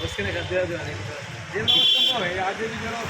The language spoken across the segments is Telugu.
उसके लिए कर दिया ये नमस्कार है आज भी जरा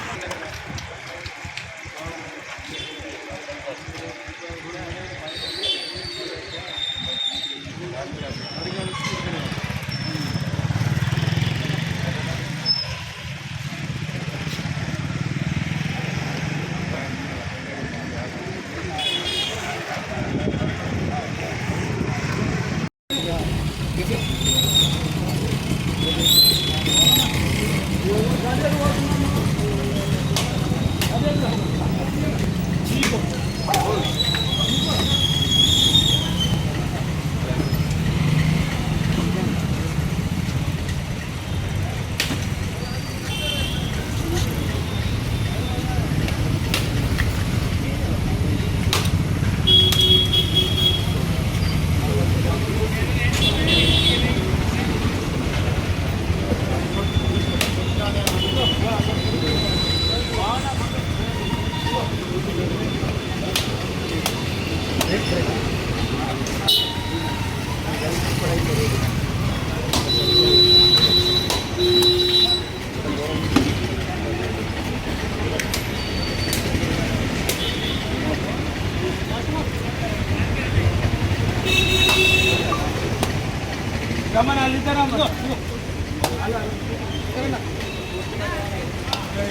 Kamana litera mo.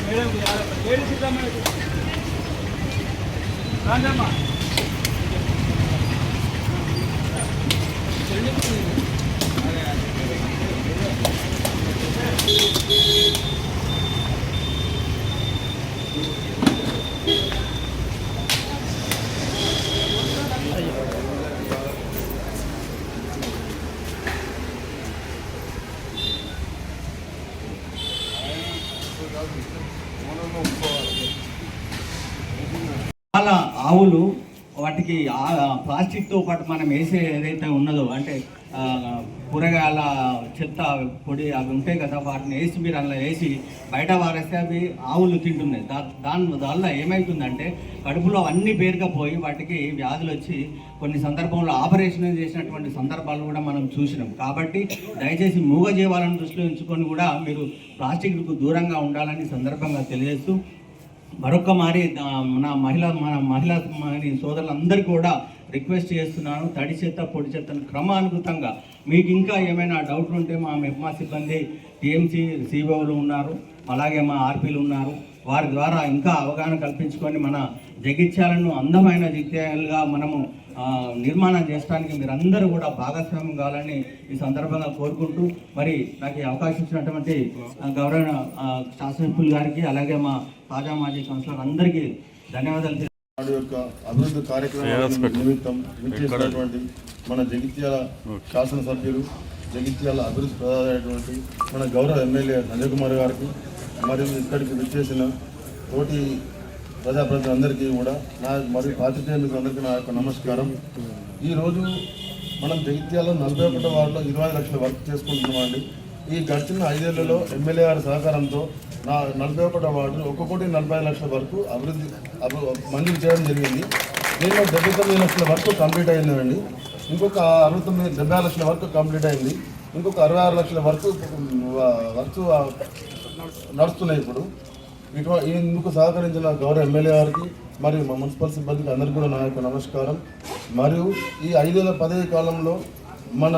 Madam yaar, lady sita me. Randama. చాలా ఆవులు వాటికి ప్లాస్టిక్తో పాటు మనం వేసే ఏదైతే ఉన్నదో అంటే కూరగాయల చెత్త పొడి అవి ఉంటాయి కదా, వాటిని వేసి మీరు అలా వేసి బయట వారేస్తే అవి ఆవులు తింటున్నాయి. దానివల్ల ఏమవుతుందంటే కడుపులో అన్ని పేరుకపోయి వాటికి వ్యాధులు వచ్చి కొన్ని సందర్భంలో ఆపరేషన్ చేసినటువంటి సందర్భాలు కూడా మనం చూసినాం. కాబట్టి దయచేసి మూగజీవాలను దృష్టిలో ఉంచుకొని కూడా మీరు ప్లాస్టిక్కు దూరంగా ఉండాలని సందర్భంగా తెలియజేస్తూ మరొక మారి మన మహిళా సోదరులందరికీ కూడా రిక్వెస్ట్ చేస్తున్నాను, తడి చెత్త పొడి చెత్తను క్రమానుగతంగా మీకు ఇంకా ఏమైనా డౌట్లు ఉంటే మా మెప్మా సిబ్బంది టీఎంసీ సిఓలు ఉన్నారు, అలాగే మా ఆర్పీలు ఉన్నారు, వారి ద్వారా ఇంకా అవగాహన కల్పించుకొని మన జగిత్యాలను అందమైన జగిత్యాలుగా మనము నిర్మాణం చేయడానికి మీరందరూ కూడా భాగస్వామ్యం కావాలని ఈ సందర్భంగా కోరుకుంటూ, మరి నాకు ఈ అవకాశం ఇచ్చినటువంటి గౌరవ శాసనసభ్యులు గారికి అలాగే మా తాజా మాజీ కౌన్సిలర్ అందరికీ ధన్యవాదాలు. వాడి యొక్క అభివృద్ధి కార్యక్రమాల నిమిత్తం విచ్చేసినటువంటి మన జగిత్యాల శాసనసభ్యులు, జగిత్యాల అభివృద్ధి ప్రధానమైనటువంటి మన గౌరవ ఎమ్మెల్యే సంజయ్ కుమార్ గారికి మరియు ఇక్కడికి విచ్చేసిన తోటి ప్రజాప్రతినిధులందరికీ కూడా మరియు పాత్రికేయులకు అందరికీ నా యొక్క నమస్కారం. ఈరోజు మనం జగిత్యాలలో 41వ వార్డులో 20 లక్షల వర్క్ చేసుకుంటున్నామండి. ఈ గడిచిన 5 ఏళ్లలో ఎమ్మెల్యే గారి సహకారంతో 41వ వార్డు 1,45 లక్షల వరకు అభివృద్ధి మంజూరు చేయడం జరిగింది. దీనిలో 79 లక్షల వరకు కంప్లీట్ అయిందండి. ఇంకొక 76 లక్షల వరకు కంప్లీట్ అయింది. ఇంకొక 66 లక్షల వరకు వర్క్స్ నడుస్తున్నాయి. ఇప్పుడు ఇందుకు సహకరించిన గౌరవ ఎమ్మెల్యే గారికి మరియు మా మున్సిపల్ సిబ్బందికి అందరికీ కూడా నా యొక్క నమస్కారం. మరియు ఈ 5 ఏళ్ల పదవి కాలంలో మన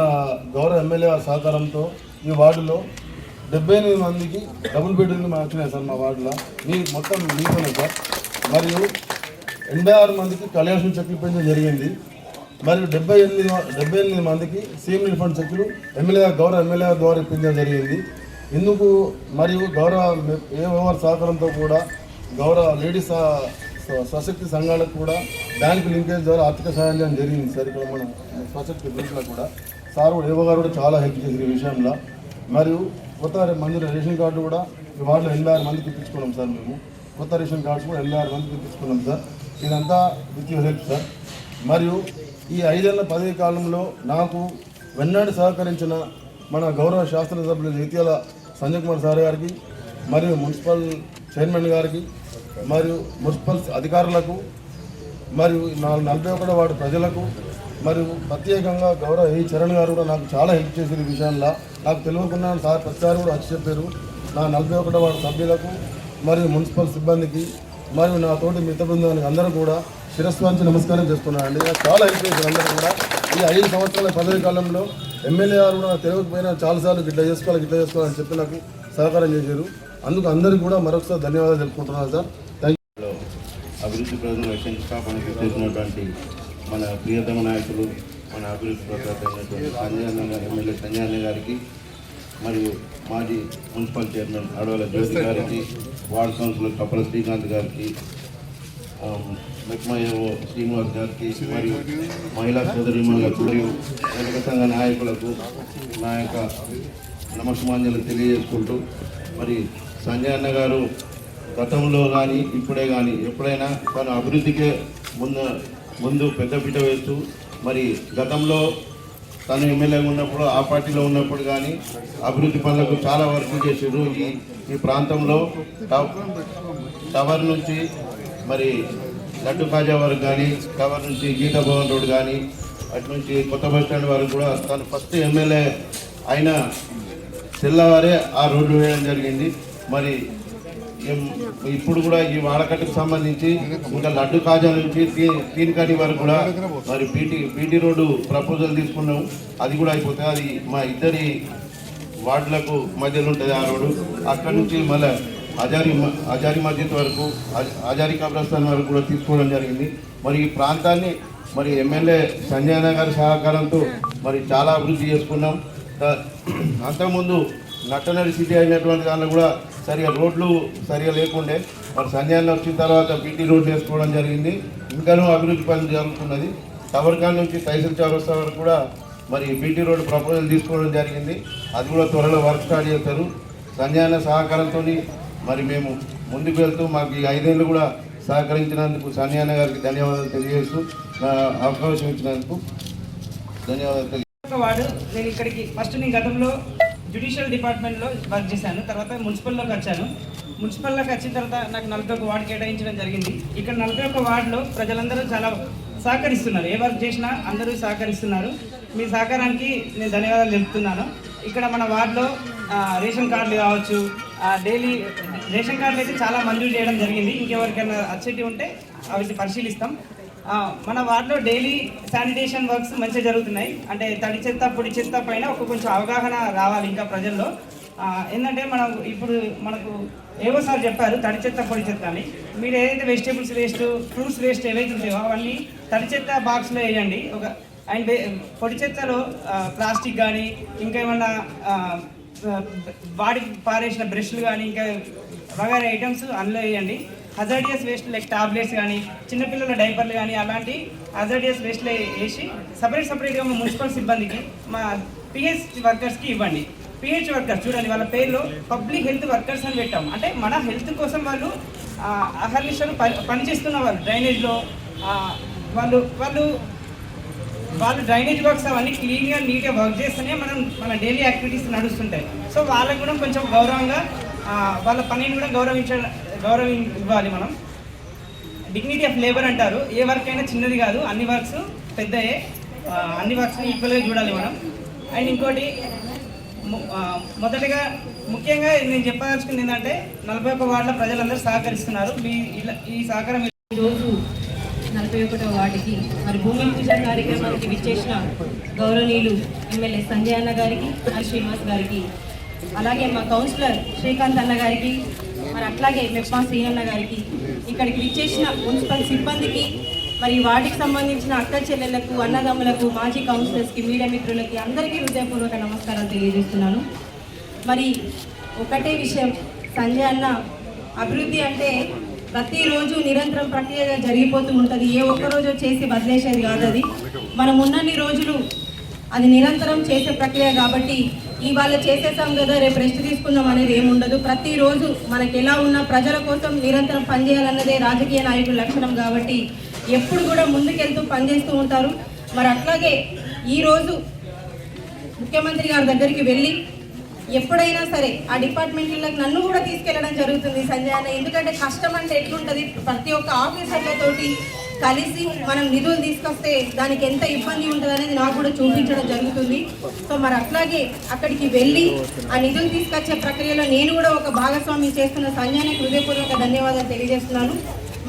గౌరవ ఎమ్మెల్యే సహకారంతో ఈ వార్డులో 78 మందికి డబుల్ బెడ్రూమ్లు వచ్చినాయి సార్. మా వార్డులో మొత్తం మీతోనే సార్. మరియు 86 మందికి కళ్యాణ చెక్కులు పెంచడం జరిగింది. మరియు 78 మందికి సీఎం రిఫండ్ చెక్కులు గౌరవ ఎమ్మెల్యే ద్వారా ఇప్పించడం జరిగింది. ఇందుకు మరియు గౌరవ ఏఓఆర్ సహకారంతో కూడా గౌరవ లేడీస్ స్వశక్తి సంఘాలకు కూడా బ్యాంకు లింకేజ్ ద్వారా ఆర్థిక సహాయం చేయడం జరిగింది సార్. ఇక్కడ మన స్వశక్తి గ్రూప్లో కూడా సార్ కూడా ఏవో గారు కూడా చాలా హెల్ప్ చేశారు ఈ విషయంలో. మరియు కొత్త మంది రేషన్ కార్డు కూడా ఈ వార్డులో 86 మందికి ఇప్పించుకున్నాం సార్. మేము కొత్త రేషన్ కార్డ్స్ కూడా 86 మందికి ఇప్పించుకున్నాం సార్. ఇదంతా విత్ యువర్ హెల్ప్ సార్. మరియు ఈ 5 ఏళ్ల పదవి కాలంలో నాకు వెన్నాడు సహకరించిన మన గౌరవ శాసనసభ్యులు జగిత్యాల సంజయ్ కుమార్ సార్ గారికి మరియు మున్సిపల్ చైర్మన్ గారికి మరియు మున్సిపల్ అధికారులకు మరియు 41వ వార్డు ప్రజలకు మరియు ప్రత్యేకంగా గౌరవ ఈ చరణ్ గారు కూడా నాకు చాలా హెల్ప్ చేసిన ఈ విషయంలో. నాకు తెలియకుండా సార్ ప్రతిసారి కూడా వచ్చి చెప్పారు. నా 41వ వార్డు సభ్యులకు మరియు మున్సిపల్ సిబ్బందికి మరియు నా తోటి మిత్ర బృందానికి అందరూ కూడా శిరస్సు వంచి నమస్కారం చేస్తున్నానండి. నాకు చాలా హెల్ప్ చేశారు అందరూ కూడా. ఈ 5 సంవత్సరాల పదవి కాలంలో ఎమ్మెల్యే గారు కూడా తెలియకపోయినా చాలాసార్లు గిట్లా చేసుకోవాలని చెప్పి నాకు సహకారం చేశారు. అందుకు అందరికీ కూడా మరొకసారి ధన్యవాదాలు తెలుపుకుంటున్నాను సార్. అభివృద్ధి ప్రజలను శంకుస్థాపనకు చేసినటువంటి మన ప్రియతమ నాయకులు, మన అభివృద్ధి ప్రదాత అయినటువంటి ఎమ్మెల్యే సంజయ్ అన్న గారికి, మరియు మాజీ మున్సిపల్ చైర్మన్ అడవల జ్యోతి గారికి, వార్డు కౌన్సిలర్ కప్పల శ్రీకాంత్ గారికి, మెక్మయ్యో శ్రీనివాస్ గారికి, మరియు మహిళా సోదరిమణులకు మరియు వెనుక సంఘ నాయకులకు నా యొక్క నమస్మాంజలు తెలియజేసుకుంటూ, మరి సంజయ్ అన్న గారు గతంలో కానీ ఇప్పుడే కానీ ఎప్పుడైనా తను అభివృద్ధికే ముందు పెద్దపీట వేస్తూ, మరి గతంలో తను ఎమ్మెల్యేగా ఉన్నప్పుడు ఆ పార్టీలో ఉన్నప్పుడు కానీ అభివృద్ధి పనులకు చాలా వర్క్ చేసారు. ఈ ప్రాంతంలో టవర్ నుంచి మరి లడ్డు కాజా వరకు కానీ, టవర్ నుంచి గీతా భవన్ రోడ్ కానీ, అటు నుంచి కొత్త బస్ స్టాండ్ వరకు కూడా తను ఫస్ట్ ఎమ్మెల్యే అయిన తెల్లవారే ఆ రోడ్డు వేయడం జరిగింది. మరి ఇప్పుడు కూడా ఈ వాడకట్టుకు సంబంధించి ఇంకా లడ్డు కాజా నుంచి తీనికని వరకు కూడా మరి పీటీ రోడ్డు ప్రపోజల్ తీసుకున్నాం. అది కూడా అయిపోతుంది. అది మా ఇద్దరి వార్డులకు మధ్యలో ఉంటుంది ఆ రోడ్డు. అక్కడ నుంచి మళ్ళీ హజారీ మస్జిద్ వరకు, హజారీ కబ్రస్థాన్ వరకు కూడా తీసుకోవడం జరిగింది. మరి ఈ ప్రాంతాన్ని మరి ఎమ్మెల్యే సంజయ్ అన్న గారి సహకారంతో మరి చాలా అభివృద్ధి చేసుకున్నాం. అంతకుముందు నట్టనడి సిటీ అయినటువంటి దాంట్లో కూడా రోడ్లు సరిగా లేకుండే. మరి సంజయ్ అన్న వచ్చిన తర్వాత బీటీ రోడ్లు వేసుకోవడం జరిగింది. ఇంకానూ అభివృద్ధి పనులు జరుగుతున్నది. టవర్కాన్ నుంచి తైసల్ చౌరస్తా వరకు కూడా మరి బీటీ రోడ్డు ప్రపోజల్ తీసుకోవడం జరిగింది. అది కూడా త్వరలో వర్క్ స్టార్ట్ చేస్తారు. సంజయ్ అన్న సహకారంతో మరి మేము ముందుకు వెళ్తూ మాకు ఈ 5 ఏళ్ళు కూడా సహకరించినందుకు సంజయ్ అన్న గారికి ధన్యవాదాలు తెలియజేస్తూ అవకాశం ఇచ్చినందుకు ధన్యవాదాలు. వాడు నేను ఇక్కడికి నేను గతంలో జ్యుడిషియల్ డిపార్ట్మెంట్లో వర్క్ చేశాను. తర్వాత మున్సిపల్లోకి వచ్చాను. మున్సిపల్లోకి వచ్చిన తర్వాత నాకు 41 వార్డు కేటాయించడం జరిగింది. ఇక్కడ 41 వార్డులో ప్రజలందరూ చాలా సహకరిస్తున్నారు. ఏ వర్క్ చేసినా అందరూ సహకరిస్తున్నారు. మీ సహకారానికి నేను ధన్యవాదాలు తెలుపుతున్నాను. ఇక్కడ మన వార్డులో రేషన్ కార్డులు కావచ్చు, డైలీ రేషన్ కార్డులు అయితే చాలా మంజూరు చేయడం జరిగింది. ఇంకెవరికైనా వచ్చేటి ఉంటే అవి పరిశీలిస్తాం. మన వార్డులో డైలీ శానిటేషన్ వర్క్స్ మంచిగా జరుగుతున్నాయి. అంటే తడి చెత్త పొడి చెత్త పైన కొంచెం అవగాహన రావాలి ఇంకా ప్రజల్లో. ఏంటంటే ఇప్పుడు మనకు ఏవో సార్ చెప్పారు తడి చెత్త పొడి చెత్త అని. మీరు ఏదైతే వెజిటేబుల్స్ వేస్ట్, ఫ్రూట్స్ వేస్ట్ ఏవైతే ఉంటాయో అవన్నీ తడి చెత్త బాక్స్లో వేయండి. అండ్ పొడి చెత్తలో ప్లాస్టిక్ కానీ ఇంకేమన్నా వాడి పారేసిన బ్రష్లు కానీ ఇంకా వగైరా ఐటమ్స్ అందులో వేయండి. హజార్డియస్ వేస్ట్ లైక్ టాబ్లెట్స్ కానీ చిన్నపిల్లల డైపర్లు కానీ అలాంటి హజార్డియస్ వేస్ట్లో వేసి సపరేట్గా మా మున్సిపల్ సిబ్బందికి మా పిహెచ్ వర్కర్స్కి ఇవ్వండి. పిహెచ్ వర్కర్స్ చూడండి, వాళ్ళ పేర్లో పబ్లిక్ హెల్త్ వర్కర్స్ అని పెట్టాం. అంటే మన హెల్త్ కోసం వాళ్ళు అహర్నిశలు పనిచేస్తున్న వాళ్ళు డ్రైనేజ్లో వాళ్ళు డ్రైనేజ్ వర్క్స్ అవన్నీ క్లీన్గా నీట్గా వర్క్ చేస్తేనే మన డైలీ యాక్టివిటీస్ నడుస్తుంటాయి. సో వాళ్ళకు కూడా కొంచెం గౌరవంగా వాళ్ళ పనిని కూడా గౌరవం ఇవ్వాలి. మనం డిగ్నిటీ ఆఫ్ లేబర్ అంటారు. ఏ వర్క్ అయినా చిన్నది కాదు, అన్ని వర్క్స్ పెద్దయే. అన్ని వర్క్స్ని ఈక్వల్గా చూడాలి మనం. అండ్ ఇంకోటి మొదటగా ముఖ్యంగా నేను చెప్పదలుచుకుంది ఏంటంటే 41 వార్డుల ప్రజలందరూ సహకరిస్తున్నారు. ఈ సహకారం ఈరోజు 41వ వార్డుకి మరి భూమి పూజ కార్యక్రమానికి విచ్చేసిన గౌరవనీయులు ఎమ్మెల్యే సంజయ్ అన్న గారికి, శ్రీనివాస్ గారికి, అలాగే మా కౌన్సిలర్ శ్రీకాంత్ అన్న గారికి, మరి అట్లాగే మెప్మా శ్రీనన్న గారికి, ఇక్కడికి విచ్చేసిన మున్సిపల్ సిబ్బందికి, మరి వాటికి సంబంధించిన అక్క చెల్లెళ్లకు, అన్నదమ్ములకు, మాజీ కౌన్సిలర్స్కి, మీడియా మిత్రులకి అందరికీ హృదయపూర్వక నమస్కారాలు తెలియజేస్తున్నాను. మరి ఒకటే విషయం, సంజయ్ అన్న అభివృద్ధి అంటే ప్రతిరోజు నిరంతరం ప్రక్రియగా జరిగిపోతూ ఉంటుంది. ఏ ఒక్కరోజు చేసి వదిలేసేది కాదు. అది మనం ఉన్నన్ని రోజులు అది నిరంతరం చేసే ప్రక్రియ కాబట్టి ఇవాళ చేసేసాం కదా రేపు రెస్ట్ తీసుకుందాం అనేది ఏముండదు. ప్రతిరోజు మనకి ఎలా ఉన్న ప్రజల కోసం నిరంతరం పనిచేయాలన్నదే రాజకీయ నాయకుల లక్షణం కాబట్టి ఎప్పుడు కూడా ముందుకెళ్తూ పనిచేస్తూ ఉంటారు. మరి అట్లాగే ఈరోజు ముఖ్యమంత్రి గారి దగ్గరికి వెళ్ళి ఎప్పుడైనా సరే ఆ డిపార్ట్మెంట్లకు నన్ను కూడా తీసుకెళ్ళడం జరుగుతుంది సంజయ్ అన్న. ఎందుకంటే కష్టం అంటే ఎట్లుంటుంది, ప్రతి ఒక్క ఆఫీసర్లతోటి కలిసి మనం నిధులు తీసుకొస్తే దానికి ఎంత ఇబ్బంది ఉంటుంది అనేది నాకు కూడా చూపించడం జరుగుతుంది. సో మరి అట్లాగే అక్కడికి వెళ్ళి ఆ నిధులు తీసుకొచ్చే ప్రక్రియలో నేను కూడా ఒక భాగస్వామ్యం చేస్తున్న సంజయ్కి హృదయపూర్వక ధన్యవాదాలు తెలియజేస్తున్నాను.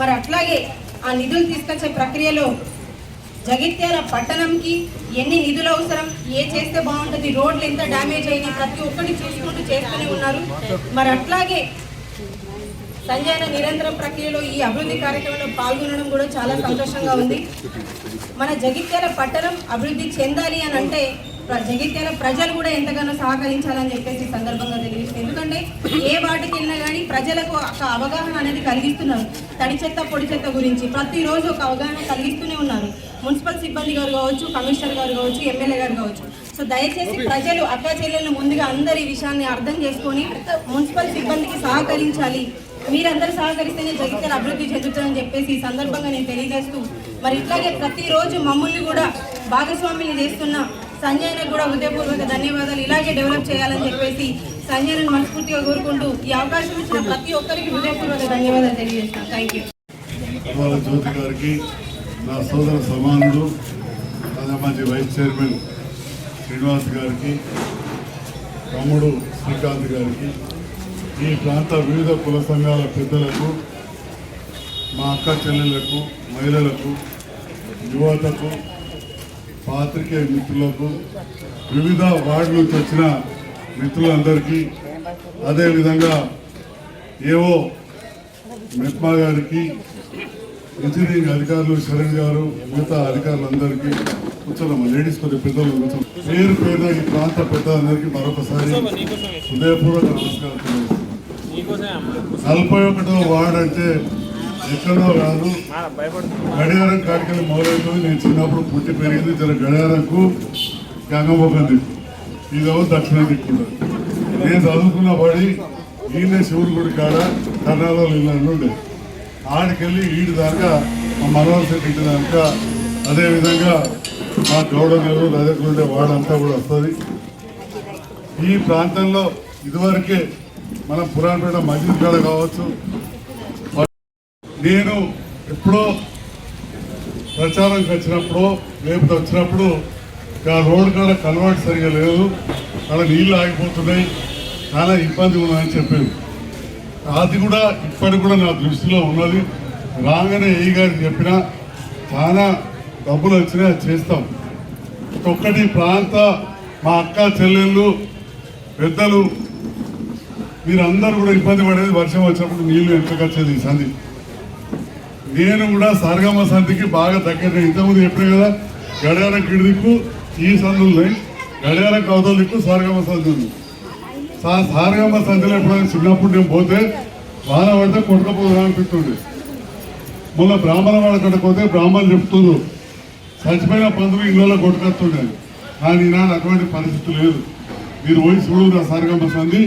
మరి అట్లాగే ఆ నిధులు తీసుకొచ్చే ప్రక్రియలో జగిత్యాల పట్టణంకి ఎన్ని నిధులు అవసరం, ఏ చేస్తే బాగుంటుంది, రోడ్లు ఎంత డ్యామేజ్ అయినాయి, ప్రతి ఒక్కటి చూసుకుంటూ చేస్తూనే ఉన్నారు. మరి అట్లాగే సంజయ్ నిరంతరం ప్రక్రియలో ఈ అభివృద్ధి కార్యక్రమంలో పాల్గొనడం కూడా చాలా సంతోషంగా ఉంది. మన జగిత్యాల పట్టణం అభివృద్ధి చెందాలి అని అంటే జగిత్యాల ప్రజలు కూడా ఎంతగానో సహకరించాలని చెప్పేసి సందర్భంగా తెలియజేస్తుంది. ఎందుకంటే ఏ వాటికి వెళ్ళినా కానీ ప్రజలకు ఒక అవగాహన అనేది కలిగిస్తున్నారు. తడి చెత్త పొడి చెత్త గురించి ప్రతిరోజు ఒక అవగాహన కలిగిస్తూనే ఉన్నారు. మున్సిపల్ సిబ్బంది గారు కావచ్చు, కమిషనర్ గారు కావచ్చు, ఎమ్మెల్యే గారు కావచ్చు. సో దయచేసి ప్రజలు అక్క చెల్లెలను ముందుగా అందరి విషయాన్ని అర్థం చేసుకొని మున్సిపల్ సిబ్బందికి సహకరించాలి. మీరందరూ సహకరిస్తేనే జగిత్యాల అభివృద్ధి చెందుతుందని చెప్పేసి ఈ సందర్భంగా నేను తెలియజేస్తూ మరి ఇట్లాగే ప్రతిరోజు మమ్మల్ని కూడా భాగస్వామ్యం చేస్తున్న సంజయ్కి కూడా హృదయపూర్వక ధన్యవాదాలు. ఇలాగే డెవలప్ చేయాలని చెప్పేసి సంజయ్ని మనస్ఫూర్తిగా కోరుకుంటూ ఈ అవకాశం ఇచ్చిన ప్రతి ఒక్కరికి హృదయపూర్వక ధన్యవాదాలు తెలియజేస్తాను. Thank you. జ్యోతి గారికి, నా సోదర సమానుడు మాజీ వైస్ చైర్మన్ శ్రీనివాస్ గారికి, తమ్ముడు శ్రీకాంత్ గారికి, ఈ ప్రాంత వివిధ కుల సంఘాల పెద్దలకు, మా అక్క చెల్లెళ్లకు, మహిళలకు, యువతకు, పాత్రికేయ మిత్రులకు, వివిధ వార్డు నుంచి వచ్చిన మిత్రులందరికీ, అదేవిధంగా ఏవో మెప్మా గారికి, ఇంజనీరింగ్ అధికారులు శరణ్ గారు, మిగతా అధికారులందరికీ, కూర్చోమ్మా లేడీస్ కొద్దిగా పెద్దలు కూర్చో, పేరు పేరున ఈ ప్రాంత పెద్దలందరికీ మరొకసారి హృదయపూర్వక నమస్కారం తెలియజేస్తున్నాను. 41వ వార్డు అంటే ఎక్కడో కాదు, గడియారం కాడికెళ్ళి మొదలవుతుంది. నేను చిన్నప్పుడు పుట్టి పెరిగింది జర గడియారంకు గంగమ్మకం దిక్కు, ఇదేమో దక్షిణ దిక్కుంటుంది. నేను చదువుకున్న పడి ఈయనే శివుడి గుడి కాడ కర్ణాలలో ఇల్లు ఉండే, ఆడికెళ్ళి ఈడి దాకా మా మనోహర్ శెట్టి ఇంటి దాకా, అదేవిధంగా మా గౌడ నెలలు దగ్గర ఉండే వాడంతా కూడా వస్తుంది. ఈ ప్రాంతంలో ఇదివరకే మన పురాణపేట మస్జిద్ కాడ కావచ్చు, నేను ఎప్పుడో ప్రచారంకి వచ్చినప్పుడు లేకపోతే వచ్చినప్పుడు ఆ రోడ్డు కాడ కలవాటు సరిగా లేదు, అక్కడ నీళ్ళు ఆగిపోతున్నాయి, చాలా ఇబ్బంది ఉన్నదని చెప్పారు. అది కూడా ఇప్పటికి కూడా నా దృష్టిలో ఉన్నది. రాగానే ఏ గారికి చెప్పినా చాలా డబ్బులు వచ్చినా చేస్తాం. ఒక్కటి ప్రాంత మా అక్క చెల్లెళ్ళు పెద్దలు మీరందరూ కూడా ఇబ్బంది పడేది వర్షం వచ్చినప్పుడు నీళ్లు ఎంతకు వచ్చేది ఈ సంధి. నేను కూడా సారగమ్మ సంధికి బాగా దగ్గర, ఇంతకుముందు చెప్పినా కదా, గడియారం కిడి దిక్కు ఈ సంధులు ఉన్నాయి, గడియారం కవతల దిక్కు సారగమ్మ సంధి ఉంది. సారగమ్మ సంధిలో ఎప్పుడైనా చిన్నప్పుడు నేను పోతే వాన పడితే కొట్టకపోదా అనిపిస్తుండే. మొన్న బ్రాహ్మణ వాడకడ పోతే బ్రాహ్మణులు చెప్తున్నారు చచ్చిపోయిన పందులు ఇళ్ళలో కొట్టుకొస్తుండే, కానీ ఈనాడు అటువంటి పరిస్థితి లేదు. మీరు పోయి చూడు, ఆ సారగమ్మ సంధి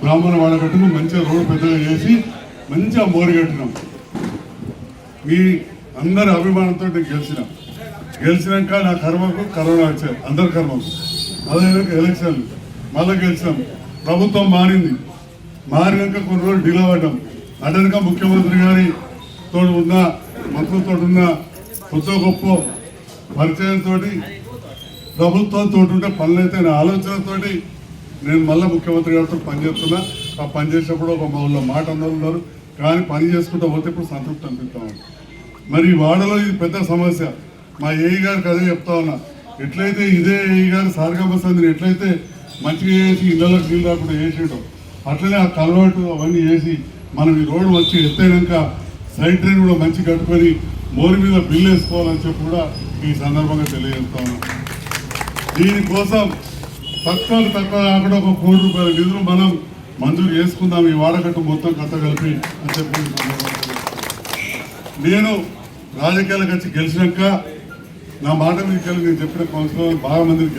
బ్రాహ్మణ వాడకట్టుకు మంచిగా రోడ్డు పెద్దగా చేసి మంచిగా మోరి కట్టినాం. మీ అందరి అభిమానంతో నేను గెలిచినాక నా కర్మకు కరోనా వచ్చాయి, అందరి కర్మకు. అదేవిధంగా ఎలక్షన్లు మళ్ళీ గెలిచినాం, ప్రభుత్వం మారినాక కొన్ని రోజులు డిలే పడ్డాం. అటెనక ముఖ్యమంత్రి గారి తోడు ఉన్న మంత్రులతో ఉన్న కొత్త గొప్ప పరిచయంతో ప్రభుత్వంతో ఉంటే పనులైతే నా ఆలోచనతో నేను మళ్ళీ ముఖ్యమంత్రి గారితో పనిచేస్తున్నా. ఆ పనిచేసినప్పుడు ఒక మా ఊళ్ళో మాట అందరూ ఉన్నారు, కానీ పని చేసుకుంటూ పోతే ఇప్పుడు సంతృప్తి అనిపిస్తాం. మరి వాడలో ఇది పెద్ద సమస్య. మా ఏఈ గారికి అదే చెప్తా ఉన్నా, ఎట్లయితే ఇదే ఏఈ గారు సారగమ్మ సంధిని ఎట్లయితే మంచిగా చేసి ఇళ్ళలోకి నీళ్ళు రాకుండా చేసేయడం, అట్లనే ఆ కలవాటు అవన్నీ చేసి మనం ఈ రోడ్డు వచ్చి ఎత్తైనాక సైడ్ డ్రైన్ కూడా మంచి కట్టుకొని మోరి మీద బిల్లు వేసుకోవాలని చెప్పి కూడా ఈ సందర్భంగా తెలియజేస్తా ఉన్నాం. దీనికోసం తక్కువ కాకుండా ఒక ₹1 కోటి నిధులు మనం మంజూరు చేసుకుందాం ఈ వాడకట్టు మొత్తం కథ కలిపి అని చెప్పి నేను రాజకీయాలకు వచ్చి గెలిచినాక నా మాట మీదకి వెళ్ళి నేను చెప్పిన కౌన్సిలర్ బాగా మందిని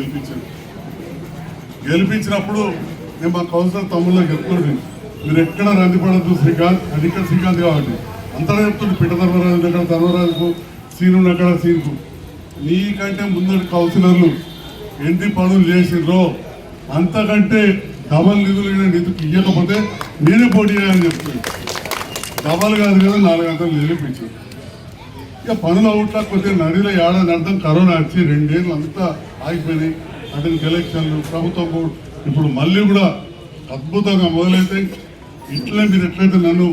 గెలిపించినప్పుడు నేను మా కౌన్సిలర్ తమ్ముళ్ళకి చెప్తుండే, మీరు ఎక్కడ రందిపడద్దు శ్రీకాంత్, అది ఇక్కడ శ్రీకాంత్ కాబట్టి అంతటా చెప్తుండే, పిట్ట ధర్మరాజు అక్కడ ధర్మరాజుకు, సీను అక్కడ సీనుకు, నీకంటే ముందటి కౌన్సిలర్లు ఎన్ని పనులు చేసిండ్రో అంతకంటే డబల్ నిధులు నిధులు ఇవ్వకపోతే నేనే పోటీ చేయాలని చెప్తున్నాను. డబల్ కాదు కదా, 4 గంటలు నిలిపించాను. ఇక పనులు అవుట్లా కొద్దిగా నడిలో ఏడాది అర్థం కరోనా వచ్చి 2 ఏళ్ళు అంతా ఆగిపోయినాయి. అటు ఎలక్షన్లు ప్రభుత్వం కూడా ఇప్పుడు మళ్ళీ కూడా అద్భుతంగా మొదలైతే ఇట్లే మీరు ఎట్లయితే నన్ను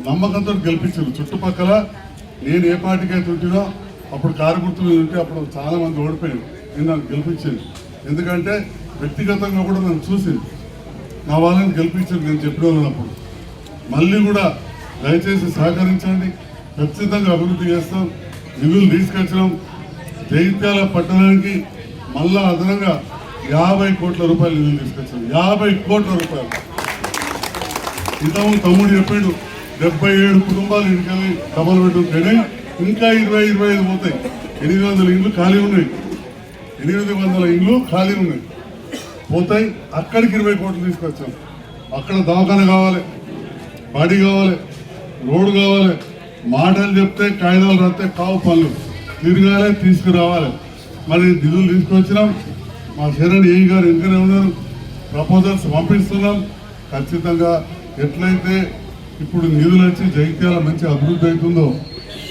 నమ్మకంతో గెలిపించారు. చుట్టుపక్కల నేను ఏ పార్టీకి అయితే ఉంటున్నా అప్పుడు కారు గుర్తు మీద ఉంటే అప్పుడు చాలా మంది ఓడిపోయారు. నేను నన్ను గెలిపించాను. ఎందుకంటే వ్యక్తిగతంగా కూడా నన్ను చూసి నా వాళ్ళని గెలిపించారు నేను చెప్పిన వాళ్ళప్పుడు. మళ్ళీ కూడా దయచేసి సహకరించండి. ఖచ్చితంగా అభివృద్ధి చేస్తాం. నిధులు తీసుకొచ్చినాం. జగిత్యాల పట్టణానికి మళ్ళా అదనంగా 50 కోట్ల రూపాయలు నిధులు తీసుకొచ్చాం. 50 కోట్ల రూపాయలు. ఇంతకు తమ్ముడు చెప్పాడు 77 కుటుంబాలు ఇంటికెళ్ళి డబల్ పెట్టుకుంటే ఇంకా 20-25 పోతాయి. 800 ఇండ్లు ఖాళీ ఉన్నాయి. 800 ఇండ్లు ఖాళీ ఉన్నాయి పోతాయి. అక్కడికి 20 కోట్లు తీసుకొచ్చాం. అక్కడ దవాఖాన కావాలి, బడి కావాలి, రోడ్డు కావాలి. మాటలు చెప్తే కాగితాలు రాస్తే కావు పనులు తిరగాలి, తీసుకురావాలి. మరి నిధులు తీసుకొచ్చినాం. మా శరణ్ ఏ గారు ఇంకనే ఉన్నారు. ప్రపోజల్స్ పంపిస్తున్నాం. ఖచ్చితంగా ఎట్లయితే ఇప్పుడు నిధులు వచ్చి జగిత్యాల మంచి అభివృద్ధి అవుతుందో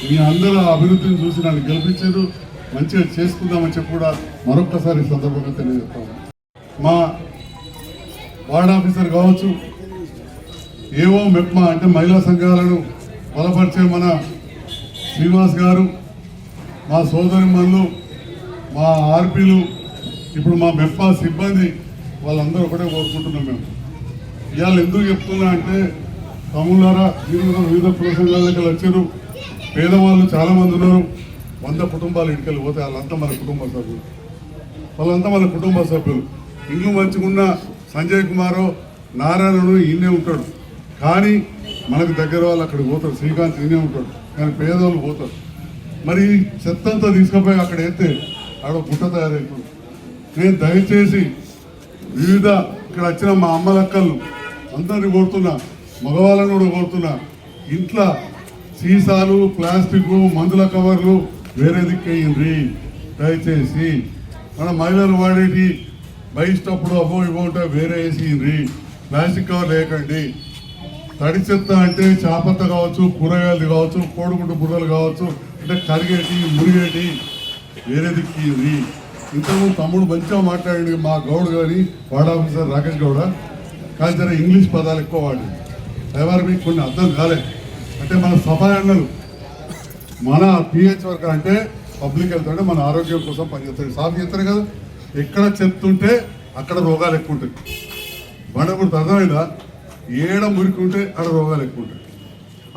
మీ అందరూ అభివృద్ధిని చూసి నన్ను గెలిపించారు. మంచిగా చేసుకుందామని చెప్పి కూడా మరొక్కసారి సందర్భంగా తెలియజేస్తాము. మా వార్డ్ ఆఫీసర్ కావచ్చు, ఏవో మెప్మా అంటే మహిళా సంఘాలను బలపరిచే మన శ్రీనివాస్ గారు, మా సోదరిమణులు, మా ఆర్పీలు, ఇప్పుడు మా మెప్పా సిబ్బంది వాళ్ళందరూ ఒకటే కోరుకుంటున్నాం. మేము ఇవాళ ఎందుకు చెప్తున్నా అంటే తమ్ముళ్ళారా మీరు వివిధ ప్రసంగాలకి వచ్చారు. పేదవాళ్ళు చాలామంది ఉన్నారు. 100 కుటుంబాలు ఇంటికెళ్ళి పోతే వాళ్ళంతా మన కుటుంబ సభ్యులు. ఇల్లు మంచిగున్న సంజయ్ కుమారో నారాయణుడు ఈయనే ఉంటాడు. కానీ మనకు దగ్గర వాళ్ళు అక్కడికి పోతారు. శ్రీకాంత్ ఈయనే ఉంటాడు. కానీ పేదవాళ్ళు పోతారు. మరి చెత్తంతా తీసుకుపోయి అక్కడ వేస్తే ఆడ గుట్ట తయారవుతుంది. నేను దయచేసి వివిధ ఇక్కడ వచ్చిన మా అమ్మలక్కలు అందరినీ కోరుతున్నా, మగవాళ్ళని కూడా కోరుతున్నా, ఇంట్లో సీసాలు, ప్లాస్టిక్, మందుల కవర్లు వేరే దిక్కేయండి దయచేసి. మన మహిళలు వాడేటి బయటప్పుడు అబ్బో ఇవ్వ ఉంటే వేరే వేసియండి. Plastic cover లేకండి. తడి చెత్త అంటే చాపత్త కావచ్చు, కూరగాయలు కావచ్చు, కోడిగుడ్డు బుర్రలు కావచ్చు, అంటే కరిగేటి మురిగేటి వేరే దిక్కింది. ఇంతకుముందు తమ్ముడు మంచిగా మాట్లాడండి. మా గౌడ్ కానీ వార్డ్ ఆఫీసర్ రాకేష్ గౌడ కానీ జర ఇంగ్లీష్ పదాలు ఎక్కువ వాడి ఎవరు మీకు కొన్ని అర్థం కాలేదు. అంటే మన సఫాయి అన్నలు మన పిహెచ్ వర్క్ అంటే పబ్లిక్ హెల్త్ అంటే మన ఆరోగ్యం కోసం పనిచేస్తారు. సాఫ్ చేస్తారు కదా. ఎక్కడ చెప్తుంటే అక్కడ రోగాలు ఎక్కువ ఉంటాయి. బండప్పుడు అర్థమైందా? ఏడ మురికి ఉంటే అక్కడ రోగాలు ఎక్కువ ఉంటాయి.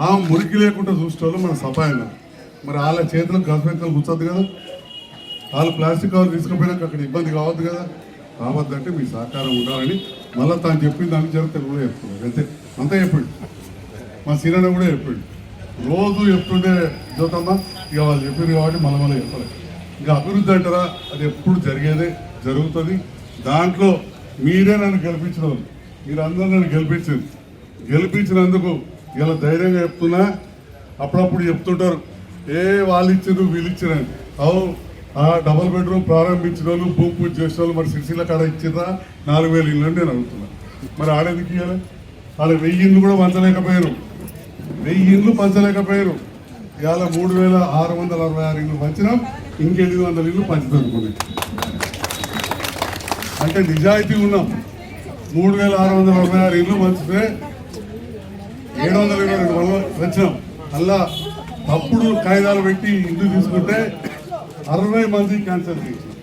ఆ మురికి లేకుండా చూసేవాళ్ళు మన సఫాయి అన్నలు. మరి వాళ్ళ చేతులకు గర్భెక్కలు కూర్చోద్దు కదా. వాళ్ళు ప్లాస్టిక్ కవర్ తీసుకుపోయినాక అక్కడ ఇబ్బంది కావద్దు కదా. కావద్దంటే మీ సహకారం ఉండాలని మళ్ళీ తాను చెప్పిన దాన్ని జరుగుతుంది కూడా చెప్తున్నారు. అంతే చెప్పిండు. మా సీరన్న కూడా చెప్పిండు. రోజు చెప్తుంటే జ్యోతమ్మ ఇక వాళ్ళు చెప్పింది కాబట్టి మళ్ళీ చెప్పాలి. ఇక అభివృద్ధి అంటారా అది ఎప్పుడు జరిగేదే జరుగుతుంది. దాంట్లో మీరే నన్ను గెలిపించిన వాళ్ళు. మీరు అందరూ నన్ను గెలిపించినందుకు ఇలా ధైర్యంగా చెప్తున్నా. అప్పుడప్పుడు చెప్తుంటారు వాళ్ళు ఇచ్చారు వీళ్ళు ఇచ్చారని. ఆ డబుల్ బెడ్రూమ్ ప్రారంభించిన వాళ్ళు, భూమి పూజ చేసిన వాళ్ళు మరి సిరిసిల్ల కాడ ఇచ్చిరా 4,000 ఇళ్ళు అని నేను అడుగుతున్నా. మరి ఆడేందుకు ఇవ్వాలి? ఆడ 1000 ఇళ్ళు కూడా పంచలేకపోయారు. 1000 ఇళ్ళు పంచలేకపోయారు. ఇవాళ 3,666 ఇళ్ళు పంచినాం. ఇంకె800 ఇళ్ళు పంచుతున్నాయి. అంటే నిజాయితీ ఉన్నాం. 3,666 ఇళ్ళు పంచితే 722 వల్ల వచ్చినాం. అలా తప్పుడు కాగితాలు పెట్టి ఇల్లు తీసుకుంటే 60 మంది క్యాన్సర్ చేసినాం.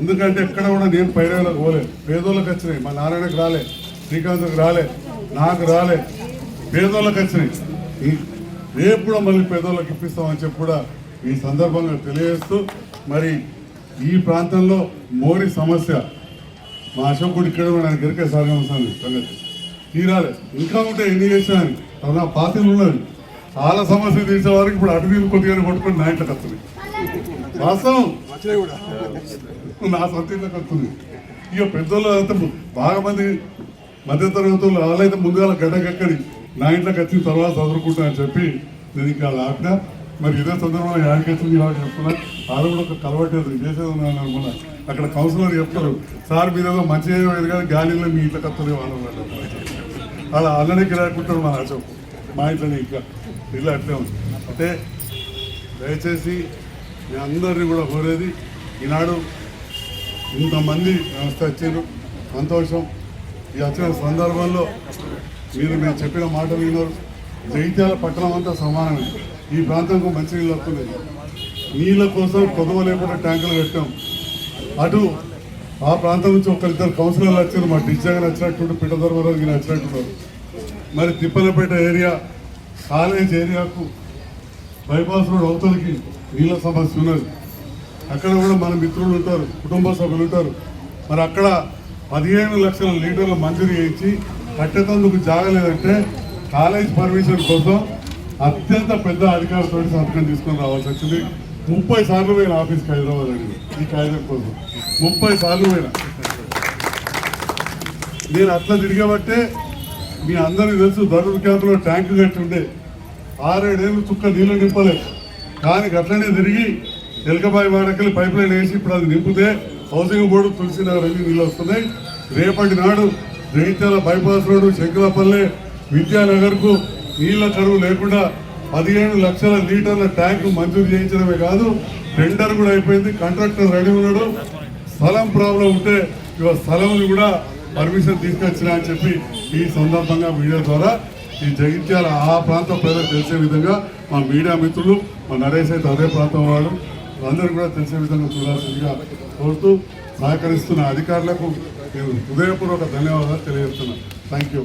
ఎందుకంటే ఎక్కడ కూడా నేను పైరేళ్ళకి పోలేదు. పేదోళ్ళకి వచ్చినాయి. మా నారాయణకు రాలే, శ్రీకాంత్కి రాలే, నాకు రాలే. పేదోళ్ళకి వచ్చినాయి. రేపు కూడా మళ్ళీ పేదోళ్ళకి ఇప్పిస్తామని చెప్పి కూడా ఈ సందర్భంగా తెలియజేస్తూ, మరి ఈ ప్రాంతంలో మోరీ సమస్య మా అశోకుడు ఇక్కడ నాకు గరికే సాగమసాను సంగతి తీరాలి. ఇంకా ఉంటే ఎన్ని చేసినా అని తన పార్టీలు ఉన్నది. చాలా సమస్య తీసే వారికి ఇప్పుడు అటు కొద్దిగా కొట్టుకొని నా ఇంట్లోకి వస్తుంది. వాస్తవం నా సొంత ఇంట్లోకి వస్తుంది. ఇక పెద్దోళ్ళు అంతా బాగా మంది మధ్యతరగతులు వాళ్ళైతే ముందుగా గడ్డకెక్కడి నా ఇంట్లోకి వచ్చిన తర్వాత చదువుకుంటా అని చెప్పి నేను ఇంకా ఆపినా. మరి ఇదే సందర్భంలో యాడికి వచ్చింది ఇలా చెప్తున్నా. వాళ్ళు కూడా ఒక కలవట్లేదు చేసేది ఉన్నాను అనుకున్నా. అక్కడ కౌన్సిలర్ చెప్తారు సార్ మీరు ఏదో మంచి చేయలేదు కానీ గాలిలో మీ ఇంట్లోకి వస్తుంది వాళ్ళు అలా అల్లనే కిరాకుంటారు మా అశోక్. మా ఇంట్లోనే ఇంకా ఇల్లు అట్లే ఉంది. అంటే దయచేసి మీ అందరినీ కూడా కోరేది, ఈనాడు ఇంతమంది వ్యవస్థ వచ్చారు, సంతోషం. ఈ వచ్చిన సందర్భంలో మేము చెప్పిన మాటలు విన్నారు. జగిత్యాల పట్టణం అంతా సమానమే. ఈ ప్రాంతంకు మంచి నీళ్ళు వస్తున్నాయి. నీళ్ళ కోసం కొదవ లేకుండా ట్యాంకులు కట్టాం. అటు ఆ ప్రాంతం నుంచి ఒకరిద్దరు కౌన్సిలర్లు వచ్చారు, మా డిజైన్ వచ్చినట్టు పిఠధర్మరాజు వచ్చినట్టున్నారు. మరి Tippalapeta area college ఏరియాకు bypass road అవతలకి నీళ్ళ సమస్య ఉన్నది. అక్కడ కూడా మన మిత్రులు ఉంటారు, కుటుంబ సభ్యులు ఉంటారు. మరి అక్కడ 15 లక్షల లీటర్లు మంజూరు చేయించి కట్టేందుకు జాగలేదంటే కాలేజ్ పర్మిషన్ కోసం అత్యంత పెద్ద అధికారులతో సంతకం తీసుకొని రావాల్సి వచ్చింది. 30 సార్లు పోయిన ఆఫీస్కి హైదరాబాద్ అడిగి ఈ కాగితం కోసం 30 సార్లు పోయినా. నేను అట్లా తిరిగబట్టే మీ అందరికీ తెలుసు, ధరూర్ క్యాంపులో ట్యాంకు కట్టి ఉండే 6-7 ఏళ్ళు చుక్క నీళ్ళు నింపలేదు. కానీ అట్లనే తిరిగి ఎలకబాయి వాడకలు పైప్ లైన్ వేసి ఇప్పుడు అది నింపితే హౌసింగ్ బోర్డు తులసినగర్ అన్ని నీళ్ళు వస్తున్నాయి. రేపటి నాడు జగిత్యాల బైపాస్ రోడ్డు శంకులపల్లె విద్యానగర్కు నీళ్ల కరువు లేకుండా 15 లక్షల లీటర్ల ట్యాంకు మంజూరు చేయించడమే కాదు, టెండర్ కూడా అయిపోయింది, కాంట్రాక్టర్ రెడీ ఉన్నాడు. స్థలం ప్రాబ్లం ఉంటే ఇవాళ స్థలంని కూడా పర్మిషన్ తీసుకొచ్చినా అని చెప్పి ఈ సందర్భంగా మీడియా ద్వారా ఈ జగిత్యాల ఆ ప్రాంత ప్రజలకు తెలిసే విధంగా మా మీడియా మిత్రులు, మా నరేష్ అయితే అదే ప్రాంతం వాడు, అందరూ కూడా తెలిసే విధంగా చూడాల్సిందిగా కోరుతూ సహకరిస్తున్న అధికారులకు నేను హృదయపూర్వక ధన్యవాదాలు తెలియజేస్తున్నాను. Thank you.